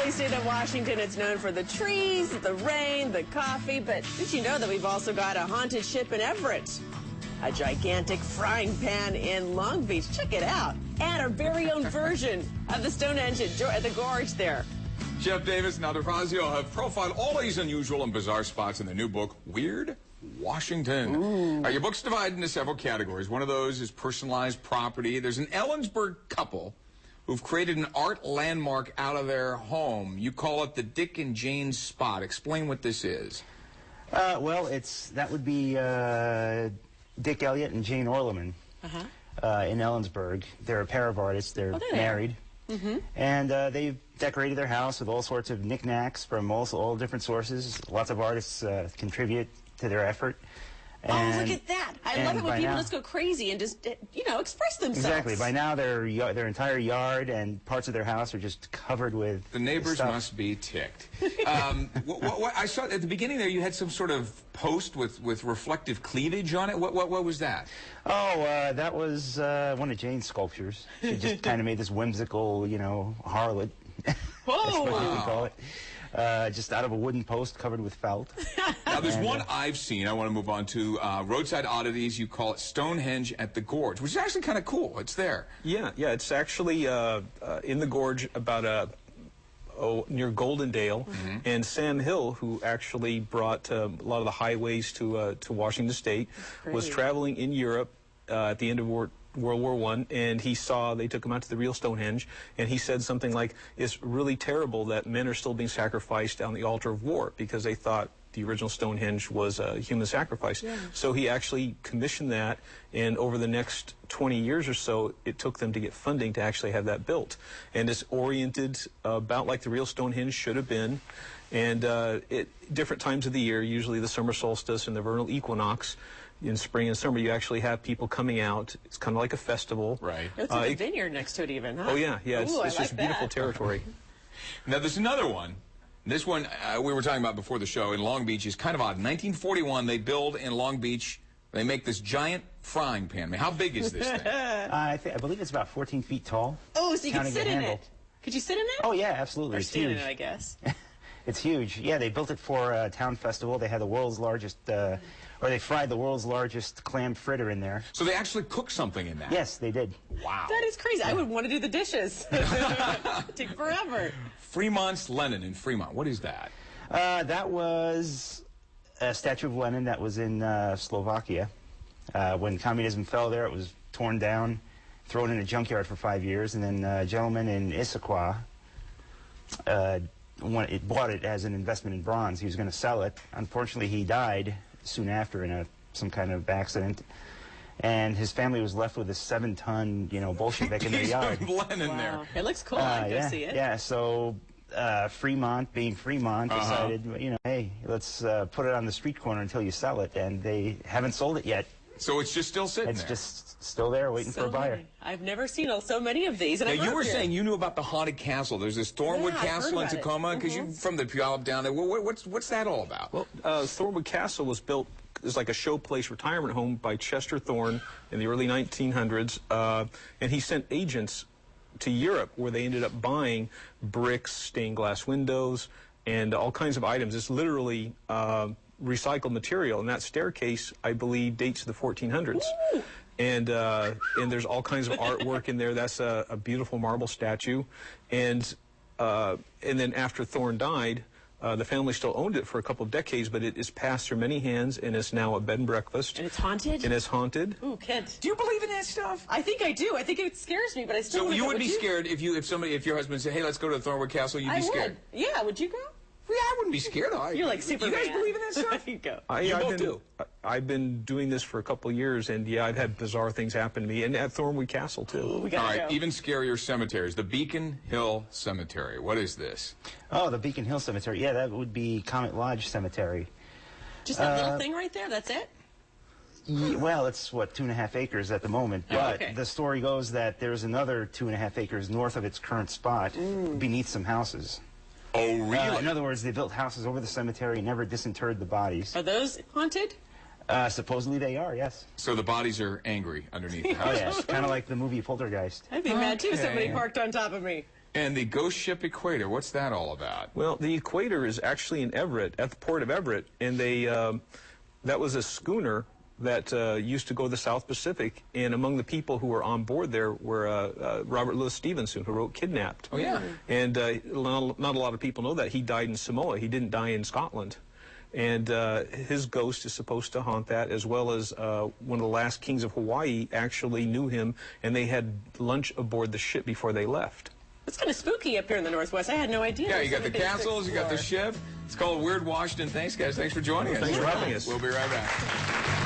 lovely state of Washington. It's known for the trees, the rain, the coffee, but did you know that we've also got a haunted ship in Everett? A gigantic frying pan in Long Beach. Check it out. And our very own version of the Stonehenge at the Gorge there. Jeff Davis and Eufrasio have profiled all these unusual and bizarre spots in their new book, Weird Washington. Your book's divided into several categories. One of those is personalized property. There's an Ellensburg couple who've created an art landmark out of their home. You call it the Dick and Jane Spot. Explain what this is. Well, that would be Dick Elliott and Jane Orleman in Ellensburg. They're a pair of artists. They're married. And they've decorated their house with all sorts of knickknacks from all different sources. Lots of artists contribute to their effort. And, oh, look at that. I love it when people just go crazy and just, express themselves. Exactly. By now, their entire yard and parts of their house are just covered with The neighbors stuff. must be ticked. I saw at the beginning there you had some sort of post with reflective cleavage on it. What was that? Oh, that was one of Jane's sculptures. She just kind of made this whimsical, harlot. Whoa! That's what you would call it. Just out of a wooden post covered with felt. Now, there's one I've seen I want to move on to. Roadside Oddities, you call it Stonehenge at the Gorge, which is actually kind of cool. It's there. Yeah, it's actually in the gorge about near Goldendale. And Sam Hill, who actually brought a lot of the highways to Washington State, was traveling in Europe at the end of World War I, and they took him out to the real Stonehenge, and he said something like, it's really terrible that men are still being sacrificed on the altar of war, because they thought the original Stonehenge was a human sacrifice. So he actually commissioned that, and over the next 20 years or so, it took them to get funding to actually have that built. And it's oriented about like the real Stonehenge should have been, and different times of the year, usually the summer solstice and the vernal equinox, in spring and summer, you actually have people coming out. It's kind of like a festival. Right. It's like a vineyard next to it even, huh? Oh, yeah. Ooh, it's just beautiful territory. Now, there's another one. This one we were talking about before the show in Long Beach is kind of odd. In 1941, they build in Long Beach, they make this giant frying pan. I mean, how big is this thing? I believe it's about 14 feet tall. Oh, so you can sit in it. Could you sit in it? Oh, yeah, absolutely. Or it's stand huge. in it, I guess. It's huge. Yeah, they built it for a town festival. They had the world's largest, or they fried the world's largest clam fritter in there. So they actually cooked something in that? Yes, they did. Wow. That is crazy. I would want to do the dishes. It'd take forever. Fremont's Lenin in Fremont. What is that? That was a statue of Lenin that was in Slovakia. When communism fell there, it was torn down, thrown in a junkyard for 5 years, and then a gentleman in Issaquah bought it as an investment in bronze. He was going to sell it. Unfortunately, he died soon after in some kind of accident, and his family was left with a 7-ton, Bolshevik in their yard. Lenin there. It looks cool. I'd go see it. Yeah, so Fremont, being Fremont, decided, hey, let's put it on the street corner until you sell it, and they haven't sold it yet. So it's just still sitting there? It's just still there waiting for a buyer. I've never seen so many of these. And now, you were saying you knew about the haunted castle. There's this Thornwood Castle in Tacoma, because you're from the Puyallup down there. What's that all about? Well, Thornwood Castle was built as like a showplace retirement home by Chester Thorne in the early 1900s, and he sent agents to Europe where they ended up buying bricks, stained glass windows, and all kinds of items. It's literally recycled material, and that staircase, I believe, dates to the 1400s. Ooh. And there's all kinds of artwork in there. That's a beautiful marble statue, and then after Thorne died, the family still owned it for a couple of decades, but it is passed through many hands, and it's now a bed and breakfast. And it's haunted? And it's haunted. Ooh, kids. Do you believe in that stuff? I think I do. I think it scares me, but I still. So you would be scared if your husband said, "Hey, let's go to the Thornwood Castle." You'd be scared. Yeah, would you go? Yeah, I wouldn't be scared. You're like Superman. You guys believe in that stuff? You go. You both do. I've been doing this for a couple of years, and yeah, I've had bizarre things happen to me, and at Thornwood Castle too. Ooh, we gotta all right, go. even scarier cemeteries. The Beacon Hill Cemetery. What is this? Oh, the Beacon Hill Cemetery. Yeah, that would be Comet Lodge Cemetery. Just that little thing right there. That's it. Well, it's, 2.5 acres at the moment, but the story goes that there's another 2.5 acres north of its current spot, beneath some houses. Oh, really? In other words, they built houses over the cemetery, never disinterred the bodies. Are those haunted? Supposedly they are, yes. So the bodies are angry underneath the house. Oh, yes, kind of like the movie Poltergeist. I'd be mad, too, if somebody parked on top of me. And the ghost ship Equator, what's that all about? Well, the Equator is actually in Everett, at the port of Everett, and that was a schooner that used to go to the South Pacific, and among the people who were on board there were Robert Louis Stevenson, who wrote Kidnapped. Oh, yeah. And not a lot of people know that. He died in Samoa. He didn't die in Scotland. And his ghost is supposed to haunt that, as well as one of the last kings of Hawaii actually knew him, and they had lunch aboard the ship before they left. It's kind of spooky up here in the Northwest. I had no idea. Yeah, you got the castles, you got the ship. It's called Weird Washington. Thanks, guys. Thanks for joining us. Thanks for having us. We'll be right back.